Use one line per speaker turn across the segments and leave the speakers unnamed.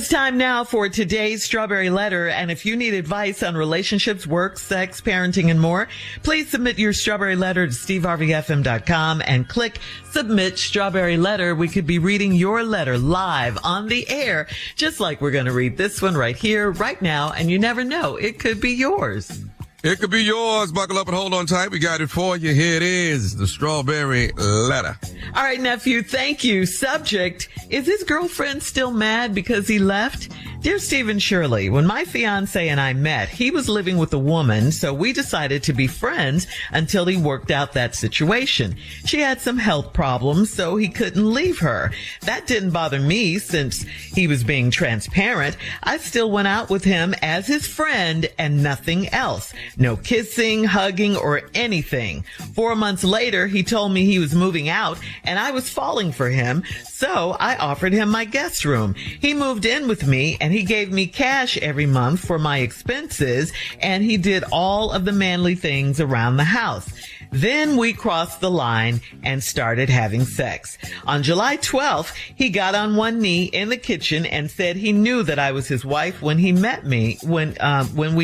is time now for today's Strawberry Letter. And if you need advice on relationships, work, sex, parenting, and more, please submit your Strawberry Letter to steveharveyfm.com and click Submit Strawberry Letter. We could be reading your letter live on the air, just like we're going to read this one right here, right now. And you never know, it could be yours.
It could be yours. Buckle up and hold on tight. We got it for you. Here it is, the Strawberry Letter.
All right, nephew, thank you. Subject, is his girlfriend still mad because he left? Dear Steve and Shirley, when my fiance and I met, he was living with a woman, so we decided to be friends until he worked out that situation. She had some health problems, so he couldn't leave her. That didn't bother me since he was being transparent. I still went out with him as his friend and nothing else. No kissing, hugging, or anything. 4 months later, he told me he was moving out and I was falling for him, so I offered him my guest room. He moved in with me and he gave me cash every month for my expenses, and he did all of the manly things around the house. Then we crossed the line and started having sex. On July 12th, he got on one knee in the kitchen and said he knew that I was his wife when we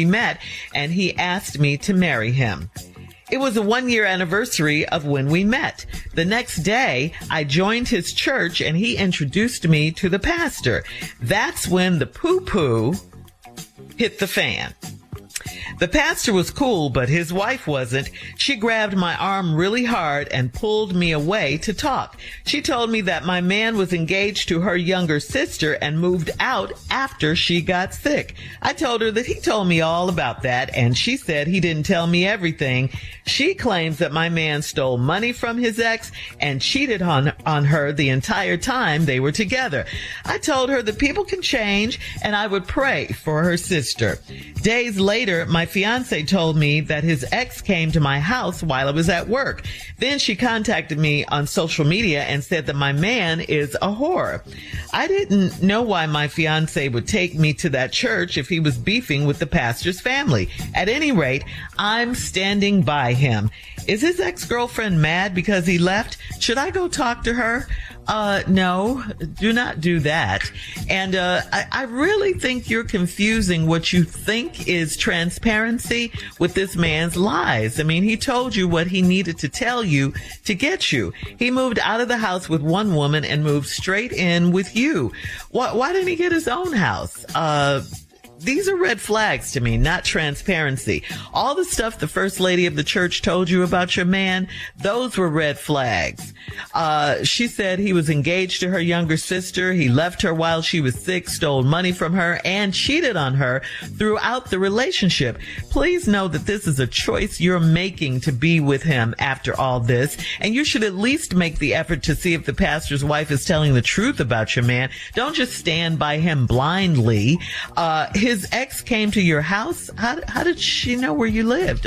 met, and he asked me to marry him. It was a 1-year anniversary of when we met. The next day, I joined his church and he introduced me to the pastor. That's when the poo-poo hit the fan. The pastor was cool, but his wife wasn't. She grabbed my arm really hard and pulled me away to talk. She told me that my man was engaged to her younger sister and moved out after she got sick. I told her that he told me all about that, and she said he didn't tell me everything. She claims that my man stole money from his ex and cheated on her the entire time they were together. I told her that people can change and I would pray for her sister. Days later, my fiance told me that his ex came to my house while I was at work. Then she contacted me on social media and said that my man is a whore. I didn't know why my fiance would take me to that church if he was beefing with the pastor's family. At any rate, I'm standing by him. Is his ex-girlfriend mad because he left? Should I go talk to her? No, do not do that. And I really think you're confusing what you think is transparency with this man's lies. I mean, he told you what he needed to tell you to get you. He moved out of the house with one woman and moved straight in with you. Why didn't he get his own house? These are red flags to me, not transparency. All the stuff the first lady of the church told you about your man, those were red flags. She said he was engaged to her younger sister. He left her while she was sick, stole money from her, and cheated on her throughout the relationship. Please know that this is a choice you're making to be with him after all this, and you should at least make the effort to see if the pastor's wife is telling the truth about your man. Don't just stand by him blindly. His ex came to your house. How did she know where you lived?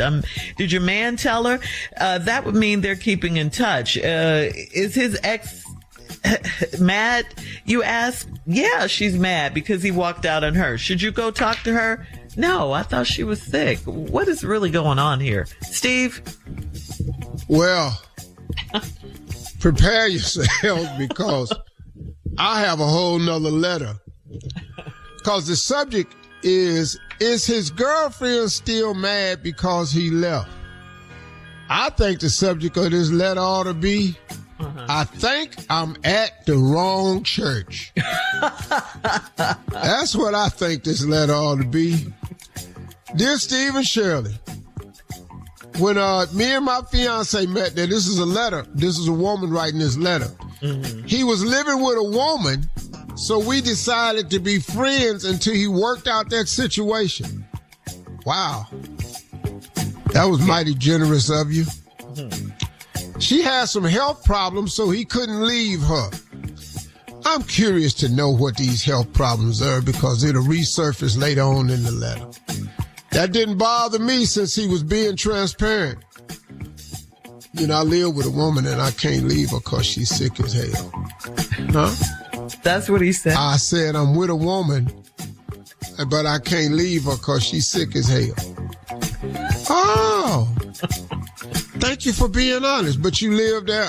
Did your man tell her? That would mean they're keeping in touch. Is his ex mad, you ask? Yeah, she's mad because he walked out on her. Should you go talk to her? No, I thought she was sick. What is really going on here? Steve?
Well, prepare yourself because I have a whole nother letter. Because the subject is his girlfriend still mad because he left? I think the subject of this letter ought to be, I think I'm at the wrong church. That's what I think this letter ought to be. Dear Steve and Shirley, when me and my fiance met, now this is a letter. This is a woman writing this letter. Mm-hmm. He was living with a woman, so we decided to be friends until he worked out that situation. Wow. That was mighty generous of you. Mm-hmm. She had some health problems, so he couldn't leave her. I'm curious to know what these health problems are because it'll resurface later on in the letter. That didn't bother me since he was being transparent. You know, I live with a woman and I can't leave her because she's sick as hell. Huh?
That's what he said.
I said I'm with a woman, but I can't leave her because she's sick as hell. Oh, thank you for being honest. But you live there?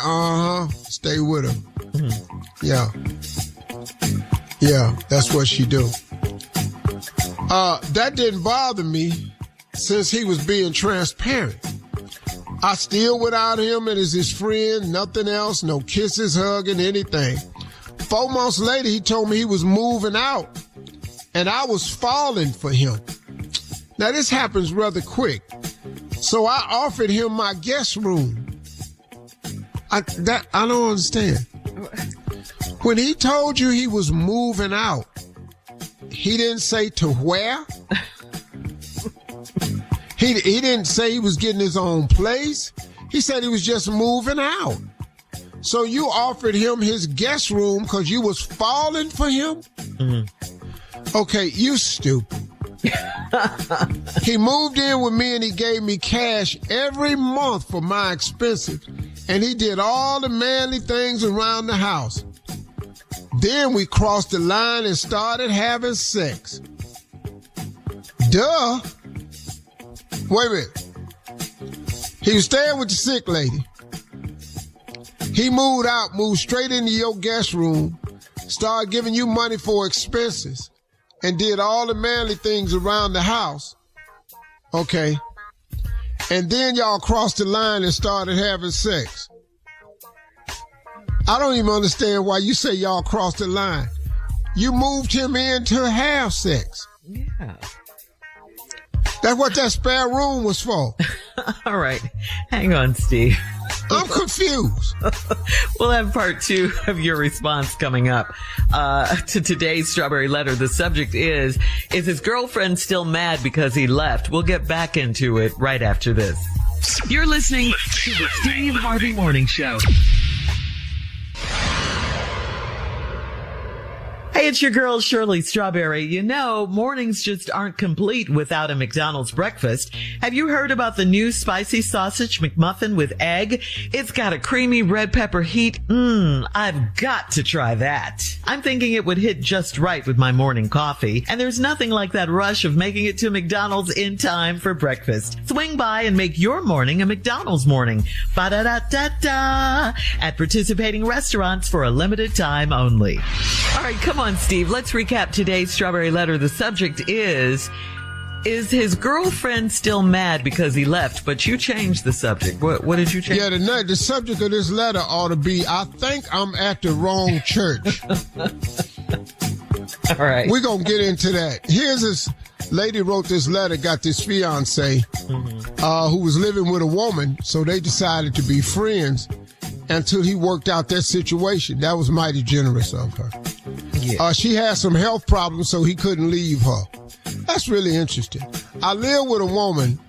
Stay with her. Mm-hmm. Yeah. Yeah, that's what she do. That didn't bother me since he was being transparent. I still without him and as his friend, nothing else, no kisses, hugging, anything. 4 months later, he told me he was moving out and I was falling for him. Now, this happens rather quick. So I offered him my guest room. I don't understand. When he told you he was moving out, he didn't say to where? He didn't say he was getting his own place. He said he was just moving out. So you offered him his guest room because you was falling for him? Mm-hmm. Okay, you stupid. He moved in with me and he gave me cash every month for my expenses. And he did all the manly things around the house. Then we crossed the line and started having sex. Duh. Wait a minute. He was staying with the sick lady. He moved out, moved straight into your guest room, started giving you money for expenses, and did all the manly things around the house. Okay. And then y'all crossed the line and started having sex. I don't even understand why you say y'all crossed the line. You moved him in to have sex.
Yeah.
That's what that spare room was for.
All right. Hang on, Steve.
I'm confused.
We'll have part 2 of your response coming up to today's Strawberry Letter. The subject is his girlfriend still mad because he left? We'll get back into it right after this.
You're listening to the Steve Harvey Morning Show.
Hey, it's your girl, Shirley Strawberry. You know, mornings just aren't complete without a McDonald's breakfast. Have you heard about the new spicy sausage McMuffin with egg? It's got a creamy red pepper heat. I've got to try that. I'm thinking it would hit just right with my morning coffee. And there's nothing like that rush of making it to McDonald's in time for breakfast. Swing by and make your morning a McDonald's morning. Ba-da-da-da-da. At participating restaurants for a limited time only. All right, come on, Steve. Let's recap today's Strawberry Letter. The subject is his girlfriend still mad because he left? But you changed the subject. What did you change?
Yeah, the subject of this letter ought to be, I think I'm at the wrong church.
All right.
We're going to get into that. Here's this lady wrote this letter, got this fiance who was living with a woman, so they decided to be friends until he worked out that situation. That was mighty generous of her. Yeah. She had some health problems, so he couldn't leave her. That's really interesting. I live with a woman,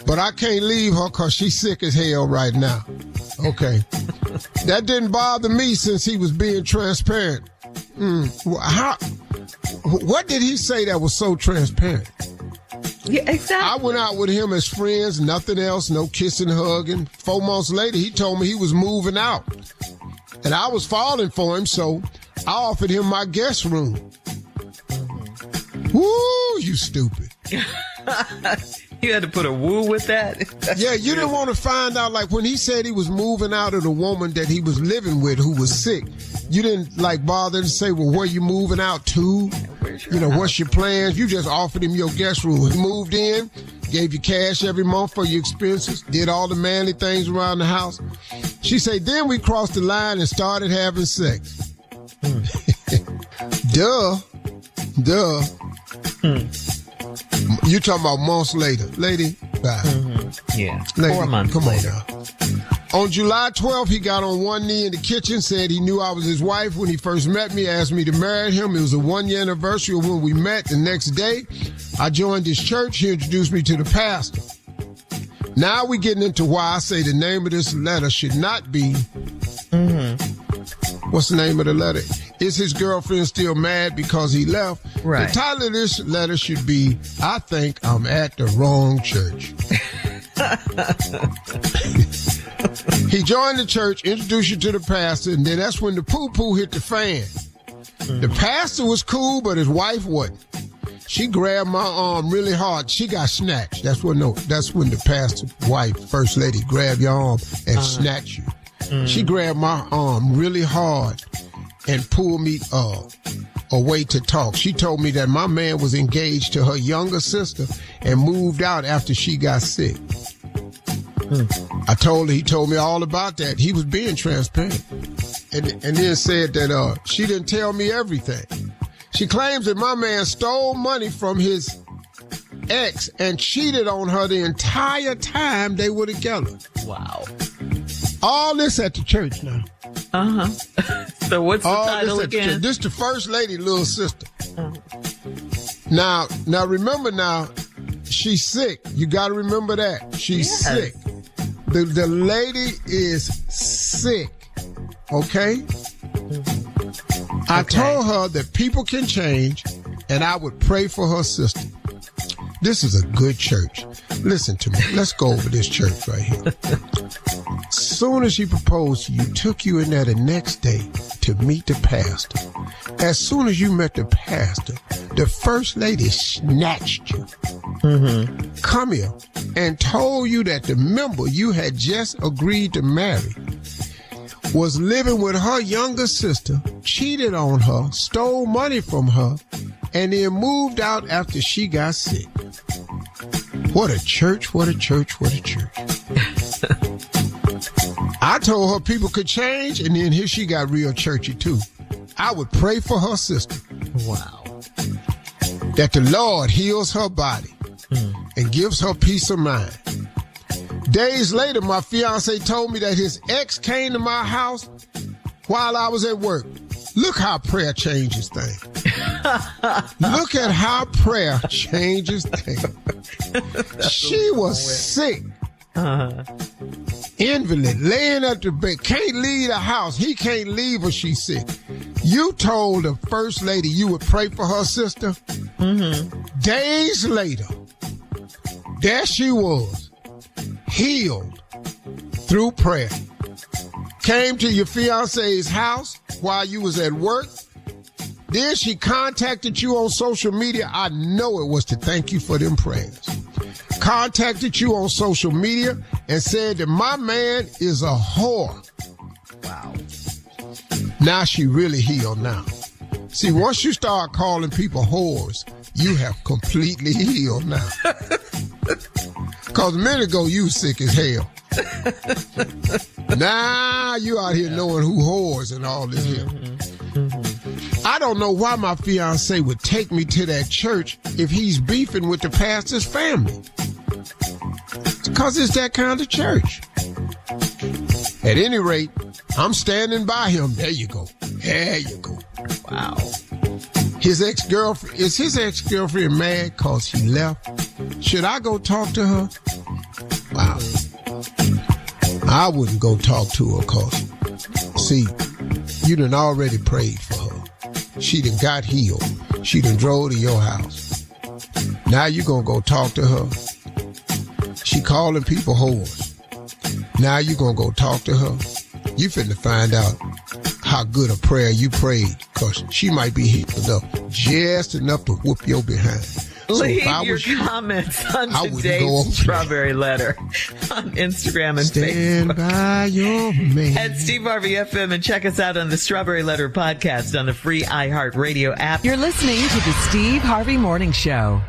but I can't leave her because she's sick as hell right now. Okay. That didn't bother me since he was being transparent. What did he say that was so transparent?
Yeah, exactly.
I went out with him as friends, nothing else, no kissing, hugging. 4 months later, he told me he was moving out. And I was falling for him, so I offered him my guest room. Woo, you stupid.
You had to put a woo with that?
Yeah, you didn't want to find out, like when he said he was moving out of the woman that he was living with who was sick. You didn't bother to say, well, where you moving out to? What's your plans? You just offered him your guest room. He moved in, gave you cash every month for your expenses, did all the manly things around the house. She said, then we crossed the line and started having sex. Duh. You talking about months later. Lady, bye.
Yeah,
lady,
4 months
come
later.
On now. On July 12th, he got on one knee in the kitchen, said he knew I was his wife when he first met me, asked me to marry him. It was a 1-year anniversary of when we met. The next day, I joined his church. He introduced me to the pastor. Now we're getting into why I say the name of this letter should not be... What's the name of the letter? Is his girlfriend still mad because he left?
Right.
The title of this letter should be, I think I'm at the wrong church. He joined the church, introduced you to the pastor, and then that's when the poo-poo hit the fan. The pastor was cool, but his wife wasn't. She grabbed my arm really hard. She got snatched. That's when the pastor's wife, first lady, grabbed your arm and snatched you. She grabbed my arm really hard and pulled me up. a way to talk. She told me that my man was engaged to her younger sister and moved out after she got sick. I told her, he told me all about that. He was being transparent. And then said that she didn't tell me everything. She claims that my man stole money from his ex and cheated on her the entire time they were together.
Wow.
All this at the church now.
Uh-huh. So what's the title again?
This the first lady, little sister. Now remember now, she's sick. You got to remember that. She's sick. The lady is sick. Okay? I told her that people can change and I would pray for her sister. This is a good church. Listen to me. Let's go over this church right here. Soon as she proposed to you, took you in there the next day to meet the pastor. As soon as you met the pastor, the first lady snatched you. Come here and told you that the member you had just agreed to marry was living with her younger sister, cheated on her, stole money from her, and then moved out after she got sick. What a church, what a church, what a church. I told her people could change, and then here she got real churchy too. I would pray for her sister.
Wow.
That the Lord heals her body and gives her peace of mind. Days later, my fiance told me that his ex came to my house while I was at work. Look how prayer changes things. Look at how prayer changes things. She was sick. Invalid, laying at the bed, can't leave the house. He can't leave her, she's sick. You told the first lady you would pray for her sister. Days later, there she was, healed through prayer. Came to your fiance's house while you was at work. Then she contacted you on social media. I know it was to thank you for them prayers. Contacted you on social media and said that my man is a whore.
Wow.
Now she really healed now. See, once you start calling people whores, you have completely healed now. Because a minute ago, you was sick as hell. Now you out here knowing who whores and all this here. I don't know why my fiance would take me to that church if he's beefing with the pastor's family. Because it's that kind of church. At any rate, I'm standing by him. There you go. There you go.
Wow.
Is his ex-girlfriend mad because he left? Should I go talk to her? Wow. I wouldn't go talk to her because, see, you done already prayed for her. She done got healed. She done drove to your house. Now you gonna go talk to her. She calling people whores. Now you gonna go talk to her. You finna find out how good a prayer you prayed, because she might be healed up just enough to whoop your behind.
Leave your comments on today's Strawberry Letter on Instagram and
Stand
Facebook.
By your man.
At Steve Harvey FM, and check us out on the Strawberry Letter podcast on the free iHeartRadio app.
You're listening to the Steve Harvey Morning Show.